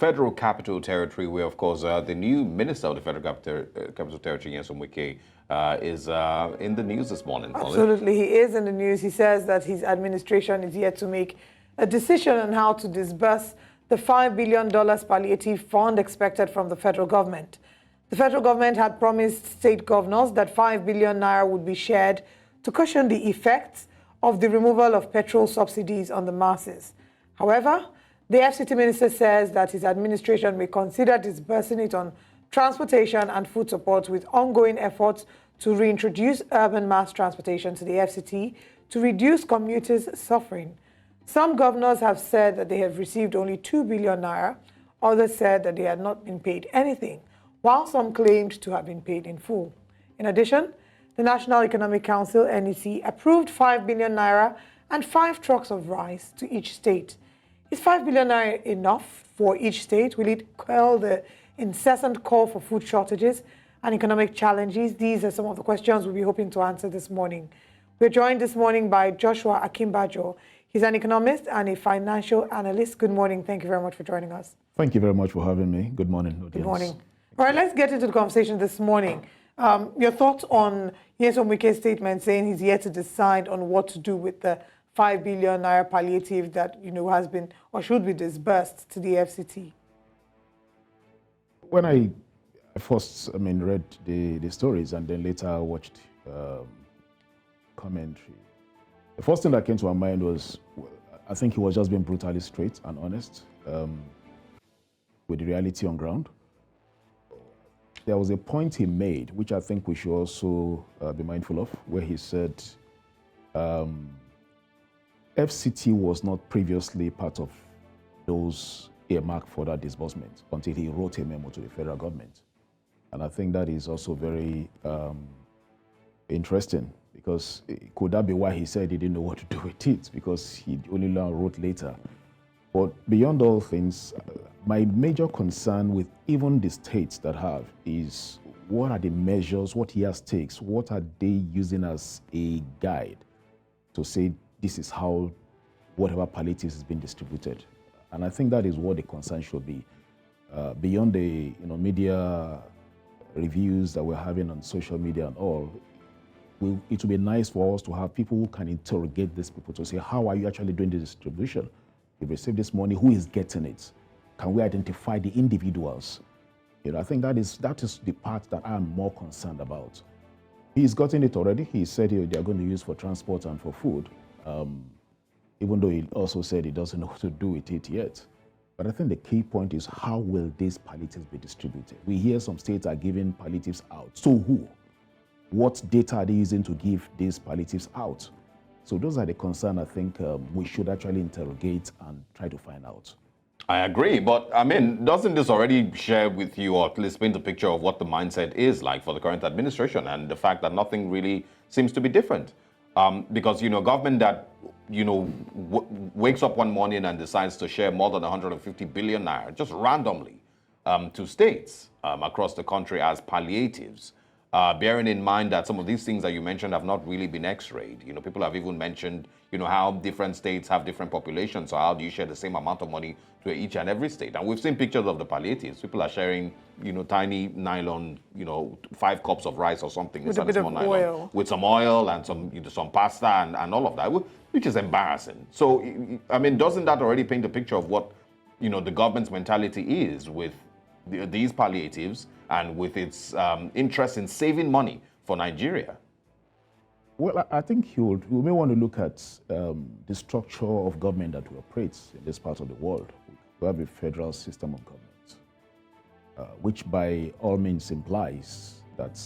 Federal Capital Territory, where, of course, the new Minister of the Federal Capital Territory, Nyesom Wike, is in the news this morning. Absolutely, he is in the news. He says that his administration is yet to make a decision on how to disburse the $5 billion palliative fund expected from the federal government. The federal government had promised state governors that 5 billion naira would be shared to cushion the effects of the removal of petrol subsidies on the masses. However, the FCT minister says that his administration may consider disbursing it on transportation and food support, with ongoing efforts to reintroduce urban mass transportation to the FCT to reduce commuters' suffering. Some governors have said that they have received only 2 billion naira. Others said that they had not been paid anything, while some claimed to have been paid in full. In addition, the National Economic Council, NEC, approved 5 billion naira and 5 trucks of rice to each state. Is 5 billion naira enough for each state? Will it quell the incessant call for food shortages and economic challenges? These are some of the questions we'll be hoping to answer this morning. We're joined this morning by Joshua Akimbajo. He's an economist and a financial analyst. Good morning. Thank you very much for joining us. Thank you very much for having me. Good morning, audience. Good morning. All right, let's get into the conversation this morning. Your thoughts on Nyesom Wike's statement saying he's yet to decide on what to do with the 5 billion naira palliative that has been or should be disbursed to the FCT? When I first read the stories and then later watched commentary, the first thing that came to my mind was, I think he was just being brutally straight and honest with the reality on ground. There was a point he made, which I think we should also be mindful of, where he said FCT was not previously part of those earmarked for that disbursement until he wrote a memo to the federal government. And I think that is also very interesting, because could that be why he said he didn't know what to do with it, because he only wrote later. But beyond all things, my major concern with even the states that have is, what are the measures, what he has takes, what are they using as a guide to say this is how whatever palliatives is being distributed? And I think that is what the concern should be. Beyond the media reviews that we're having on social media and all, it would be nice for us to have people who can interrogate these people to say, how are you actually doing the distribution? You received this money, who is getting it? Can we identify the individuals? I think that is the part that I'm more concerned about. He's gotten it already. He said they are going to use for transport and for food, even though he also said he doesn't know what to do with it yet. But I think the key point is, how will these palliatives be distributed? We hear some states are giving palliatives out. So who? What data are they using to give these palliatives out? So those are the concerns I think we should actually interrogate and try to find out. I agree, but doesn't this already share with you, or at least paint a picture of what the mindset is like for the current administration, and the fact that nothing really seems to be different? Because, government that, wakes up one morning and decides to share more than 150 billion naira just randomly to states across the country as palliatives. Bearing in mind that some of these things that you mentioned have not really been x-rayed. People have even mentioned, how different states have different populations. So how do you share the same amount of money to each and every state? And we've seen pictures of the palliatives. People are sharing, tiny nylon, 5 cups of rice or something. With a bit of oil. With some oil and some pasta and all of that, which is embarrassing. So, doesn't that already paint a picture of what, the government's mentality is with these palliatives and with its interest in saving money for Nigeria? Well, I think we may want to look at the structure of government that we operate in this part of the world. We have a federal system of government, which by all means implies that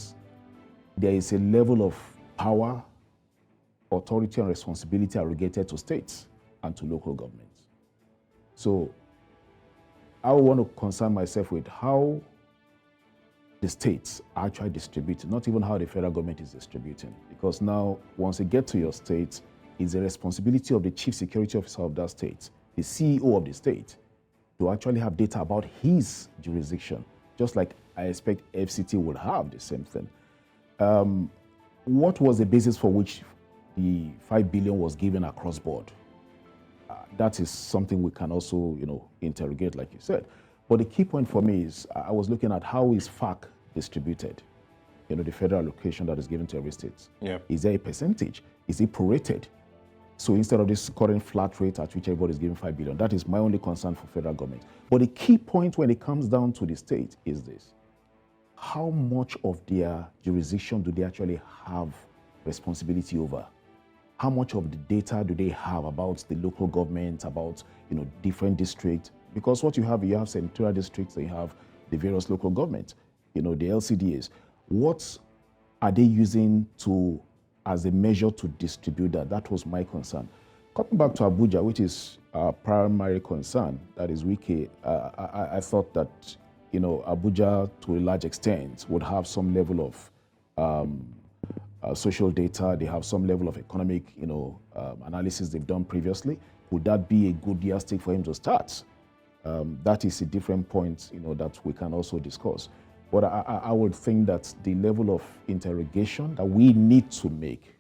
there is a level of power, authority, and responsibility arrogated to states and to local governments. So I want to concern myself with how the states are actually distributing, not even how the federal government is distributing. Because now, once you get to your state, it's the responsibility of the chief security officer of that state, the CEO of the state, to actually have data about his jurisdiction, just like I expect FCT will have the same thing. What was the basis for which the 5 billion was given across board? That is something we can also, interrogate, like you said. But the key point for me is I was looking at how is FAC distributed, the federal allocation that is given to every state. Yeah. Is there a percentage? Is it prorated? So instead of this current flat rate at which everybody is given 5 billion, that is my only concern for federal government. But the key point when it comes down to the state is this: how much of their jurisdiction do they actually have responsibility over? How much of the data do they have about the local government, about different districts? Because what you have senatorial districts, you have the various local governments, the LCDAs. What are they using as a measure to distribute that? That was my concern. Coming back to Abuja, which is our primary concern, that is Wike, I thought that Abuja, to a large extent, would have some level of social data. They have some level of economic, analysis they've done previously. Would that be a good yardstick for him to start? That is a different point, that we can also discuss. But I would think that the level of interrogation that we need to make,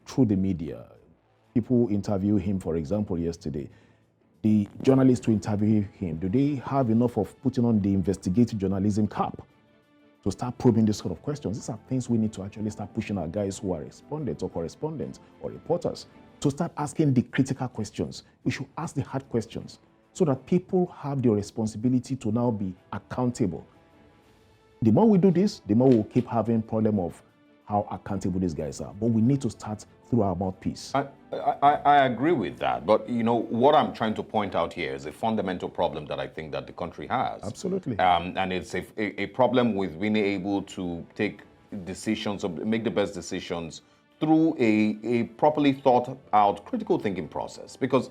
through the media, people interview him, for example, yesterday. The journalists who interview him, do they have enough of putting on the investigative journalism cap to start probing this sort of questions? These are things we need to actually start pushing our guys who are respondents or correspondents or reporters to start asking the critical questions. We should ask the hard questions so that people have the responsibility to now be accountable. The more we do this, the more we'll keep having problem of how accountable these guys are. But we need to start through our mouthpiece. I agree with that. But, what I'm trying to point out here is a fundamental problem that I think that the country has. Absolutely. And it's a problem with being able to take decisions, or make the best decisions through a properly thought out critical thinking process. Because,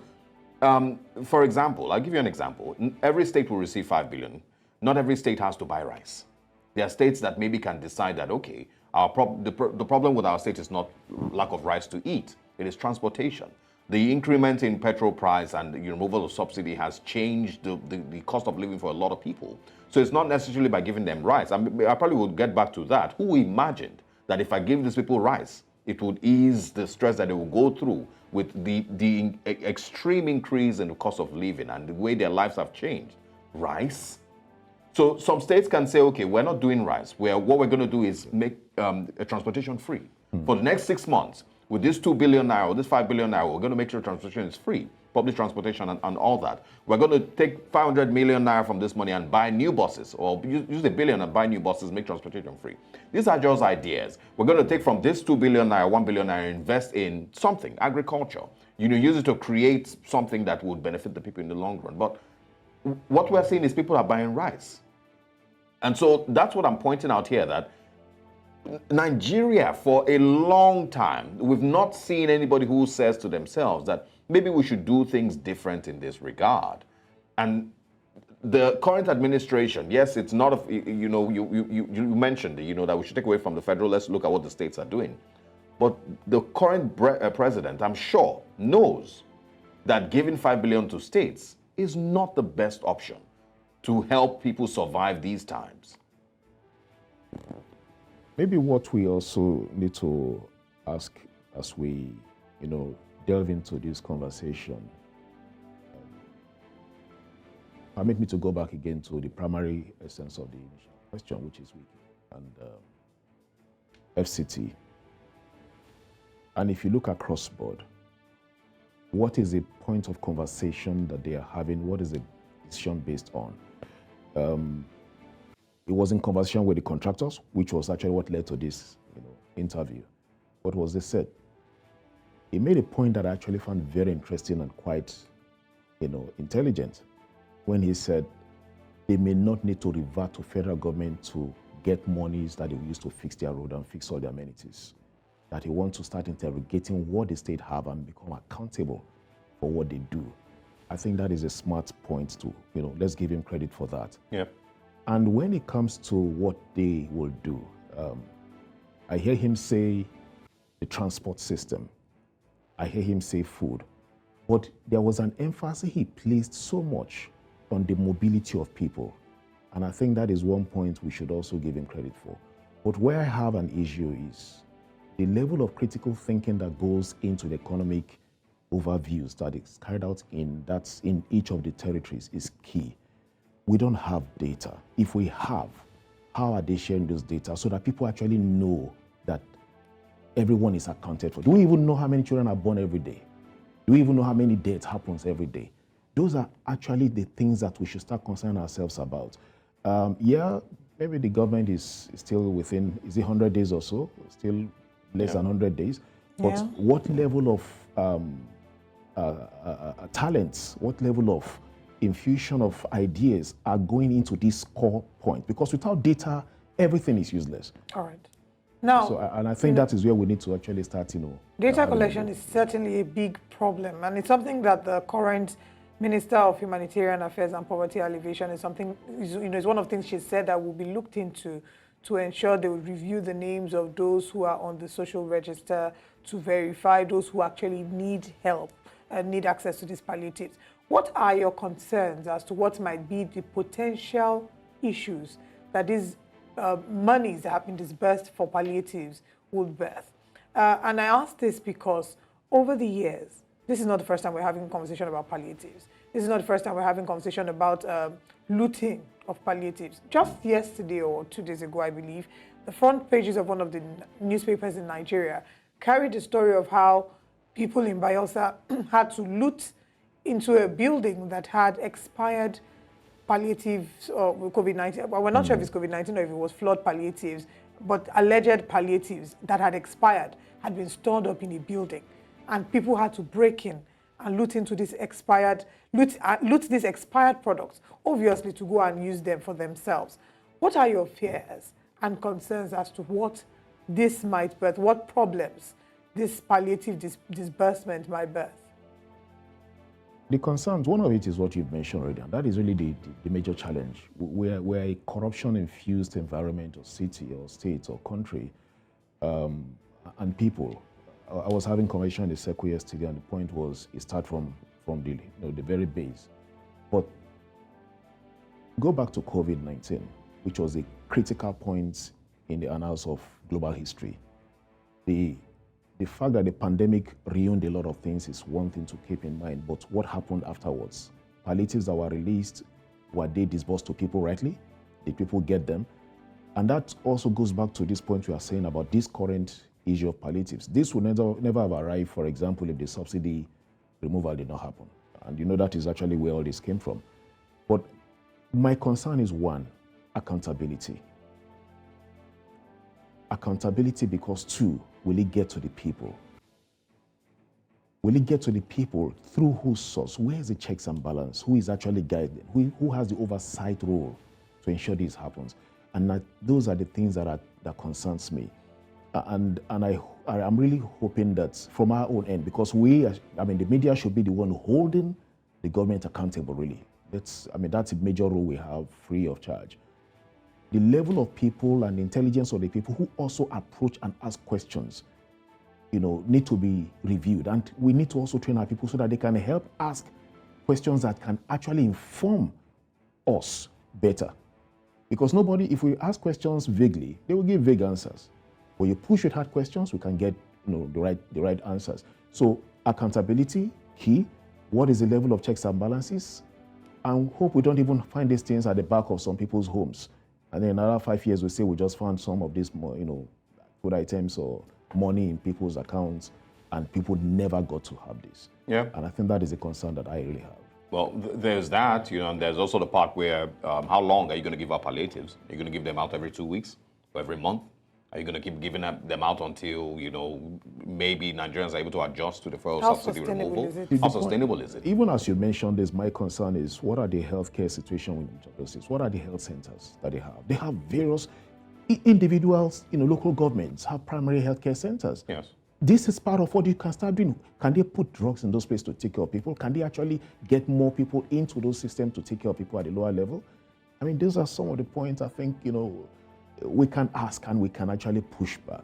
for example, I'll give you an example. Every state will receive 5 billion. Not every state has to buy rice. There are states that maybe can decide that, okay, the problem with our state is not lack of rice to eat, it is transportation. The increment in petrol price and the removal of subsidy has changed the cost of living for a lot of people. So it's not necessarily by giving them rice. I probably would get back to that. Who imagined that if I give these people rice, it would ease the stress that they will go through with the extreme increase in the cost of living and the way their lives have changed? Rice? So some states can say, okay, we're not doing rice. What we're going to do is make a transportation free. For the next 6 months, with this 2 billion naira, this 5 billion naira, we're going to make sure transportation is free, public transportation and all that. We're going to take 500 million naira from this money and buy new buses, or use $1 billion and buy new buses, make transportation free. These are just ideas. We're going to take from this 2 billion naira, 1 billion naira, invest in something, agriculture. Use it to create something that would benefit the people in the long run. But what we're seeing is people are buying rice. And so that's what I'm pointing out here, that Nigeria, for a long time, we've not seen anybody who says to themselves that maybe we should do things different in this regard. And the current administration, yes, it's not, you mentioned, that we should take away from the federal, let's look at what the states are doing. But the current president, I'm sure, knows that giving 5 billion to states is not the best option to help people survive these times. Maybe what we also need to ask as we, delve into this conversation, permit me to go back again to the primary essence of the initial question, which is Wike and FCT. And if you look across board, what is the point of conversation that they are having? What is the decision based on? It was in conversation with the contractors, which was actually what led to this interview. What was they said? He made a point that I actually found very interesting and quite intelligent, when he said they may not need to revert to federal government to get monies that they will use to fix their road and fix all the amenities. That he wants to start interrogating what the state have and become accountable for what they do. I think that is a smart point to, let's give him credit for that. Yeah. And when it comes to what they will do, I hear him say the transport system. I hear him say food. But there was an emphasis he placed so much on the mobility of people. And I think that is one point we should also give him credit for. But where I have an issue is the level of critical thinking that goes into the economic overviews that is carried out in each of the territories is key. we don't have data. If we have, how are they sharing those data so that people actually know that everyone is accounted for? Do we even know how many children are born every day? Do we even know how many deaths happens every day? Those are actually the things that we should start concerning ourselves about. Yeah, maybe the government is still within, is it 100 days or so? Still less than 100 days. But what level of talents, what level of infusion of ideas are going into this core point? Because without data, everything is useless. All right. Now, so, and I think that is where we need to actually start, data collection is certainly a big problem, and it's something that the current Minister of Humanitarian Affairs and Poverty Alleviation is something, is one of the things she said that will be looked into to ensure they will review the names of those who are on the social register to verify those who actually need help and need access to these palliatives. What are your concerns as to what might be the potential issues that these monies that have been disbursed for palliatives would birth? And I ask this because over the years, this is not the first time we're having a conversation about palliatives. This is not the first time we're having a conversation about looting of palliatives. Just yesterday or 2 days ago, I believe, the front pages of one of the newspapers in Nigeria carried the story of how people in Bayelsa had to loot into a building that had expired palliatives or COVID-19. Well, we're not sure if it's COVID-19 or if it was flood palliatives, but alleged palliatives that had expired had been stored up in a building. And people had to break in and loot into this loot these expired products, obviously to go and use them for themselves. What are your fears and concerns as to what this might birth, what problems this palliative disbursement might birth? The concerns, one of it is what you've mentioned already, and that is really the major challenge. We're a corruption-infused environment or city or state or country, and people. I was having conversation in the circle yesterday, and the point was it starts from the very base. But go back to COVID-19, which was a critical point in the annals of global history. The fact that the pandemic ruined a lot of things is one thing to keep in mind, but what happened afterwards? Palliatives that were released, were they disbursed to people rightly? Did people get them? And that also goes back to this point we are saying about this current issue of palliatives. This would never have arrived, for example, if the subsidy removal did not happen. And that is actually where all this came from. But my concern is one, accountability. Accountability because two, will it get to the people? Will it get to the people through whose source? Where is the checks and balance? Who is actually guiding? Who has the oversight role to ensure this happens? And those are the things that concerns me. And I'm really hoping that from our own end, because the media should be the one holding the government accountable, really. That's a major role we have free of charge. The level of people and the intelligence of the people who also approach and ask questions, need to be reviewed. And we need to also train our people so that they can help ask questions that can actually inform us better. Because if we ask questions vaguely, they will give vague answers. When you push with hard questions, we can get the right answers. So accountability, key. What is the level of checks and balances? And hope we don't even find these things at the back of some people's homes. And then another 5 years, we say we just found some of these, food items or money in people's accounts, and people never got to have this. Yeah. And I think that is a concern that I really have. Well, there's that, and there's also the part where how long are you going to give out palliatives? Are you going to give them out every 2 weeks or every month? Are you going to keep giving them out until, maybe Nigerians are able to adjust to the fuel subsidy removal? How sustainable is it? Even as you mentioned this, my concern is what are the healthcare situation with each of those things? What are the health centers that they have? They have various individuals, local governments have primary healthcare centers. Yes. This is part of what you can start doing. Can they put drugs in those places to take care of people? Can they actually get more people into those systems to take care of people at the lower level? Those are some of the points I think, we can ask and we can actually push back.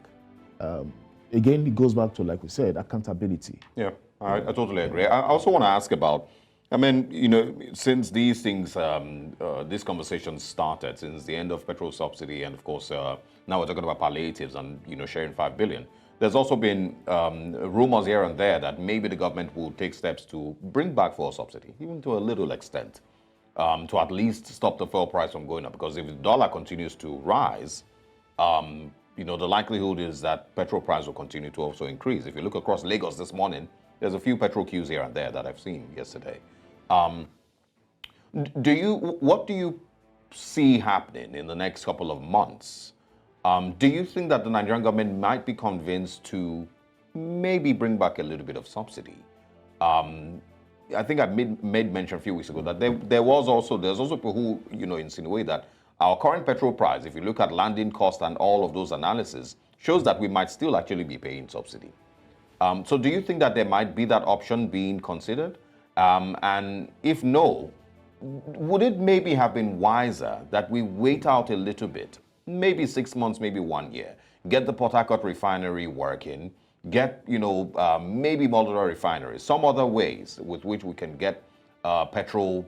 Again, it goes back to, like we said, accountability. Yeah, I totally agree. I also want to ask about, since these things, this conversation started, since the end of petrol subsidy, and of course, now we're talking about palliatives and, sharing 5 billion. There's also been rumors here and there that maybe the government will take steps to bring back fuel subsidy, even to a little extent. to at least stop the fuel price from going up. Because if the dollar continues to rise, you know, the likelihood is that petrol price will continue to also increase. If you look across Lagos this morning, there's a few petrol queues here and there that I've seen yesterday. What do you see happening in the next couple of months? Do you think that the Nigerian government might be convinced to maybe bring back a little bit of subsidy? I think I made mention a few weeks ago that there's also people who, you know, insinuate that our current petrol price, if you look at landing cost and all of those analysis, shows that we might still actually be paying subsidy. So do you think that there might be that option being considered? And if no, would it maybe have been wiser that we wait out a little bit, maybe 6 months, maybe 1 year, get the Port Harcourt refinery working, get, you know, maybe modular refineries, some other ways with which we can get petrol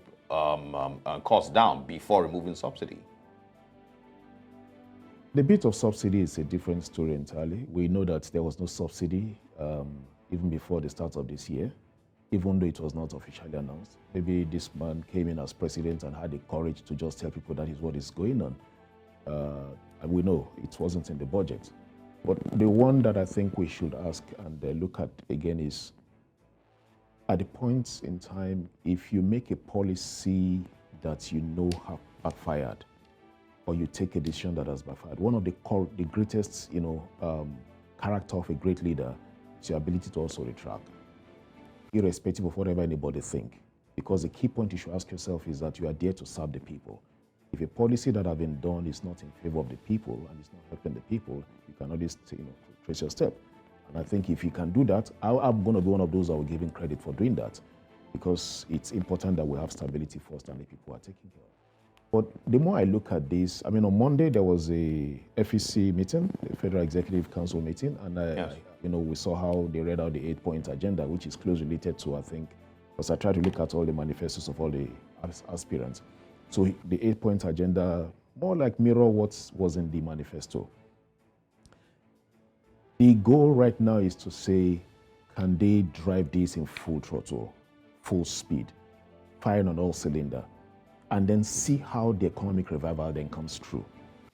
costs down before removing subsidy? The bit of subsidy is a different story entirely. We know that there was no subsidy even before the start of this year, even though it was not officially announced. Maybe this man came in as president and had the courage to just tell people that is what is going on. And we know it wasn't in the budget. But the one that I think we should ask and look at again is, at the point in time, if you make a policy that you know have backfired, or you take a decision that has backfired, one of the greatest, you know, character of a great leader is your ability to also retract, irrespective of whatever anybody think. Because the key point you should ask yourself is that you are there to serve the people. If a policy that has been done is not in favor of the people and it's not helping the people, you can always, you know, trace your step. And I think if you can do that, I'm going to be one of those that will give him credit for doing that, because it's important that we have stability first and the people are taken care of. But the more I look at this, I mean, on Monday there was a FEC meeting, the Federal Executive Council meeting, and Yes. you know, we saw how they read out the 8-point agenda, which is closely related to, I think, because I tried to look at all the manifestos of all the aspirants. So the 8-point agenda more like mirror what was in the manifesto. The goal right now is to say, can they drive this in full throttle, full speed, firing on all cylinder, and then see how the economic revival then comes through.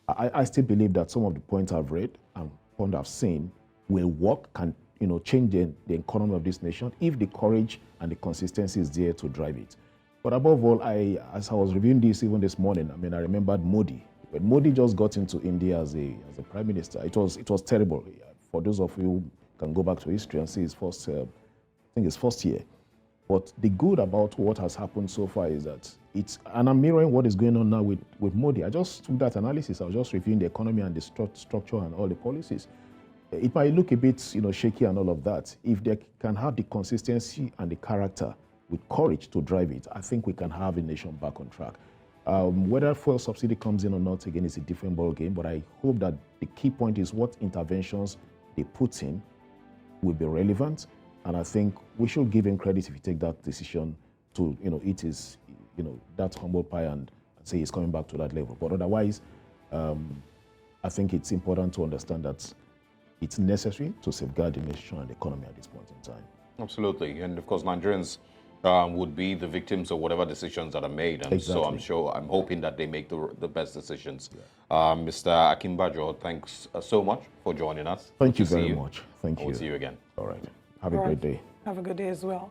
I still believe that some of the points I've read and points I've seen will work, can, you know, change the economy of this nation if the courage and the consistency is there to drive it. But above all, as I was reviewing this even this morning, I mean, I remembered Modi. When Modi just got into India as a prime minister, it was terrible. For those of you who can go back to history and see his first, I think his first year. But the good about what has happened so far is that and I'm mirroring what is going on now with Modi. I just took that analysis. I was just reviewing the economy and the structure and all the policies. It might look a bit, you know, shaky and all of that. If they can have the consistency and the character with courage to drive it, I think we can have the nation back on track. Whether fuel subsidy comes in or not, again, is a different ball game. But I hope that the key point is what interventions they put in will be relevant. And I think we should give him credit if he take that decision to, you know, eat his, you know, that humble pie and say he's coming back to that level. But otherwise, I think it's important to understand that it's necessary to safeguard the nation and the economy at this point in time. Absolutely. And of course, Nigerians would be the victims of whatever decisions that are made. And Exactly. so I'm hoping that they make the best decisions. Yeah. Mr. Akinbajo, thanks so much for joining us. Thank you very much. Thank you. We'll see you again. All right. Have a great day. Have a good day as well.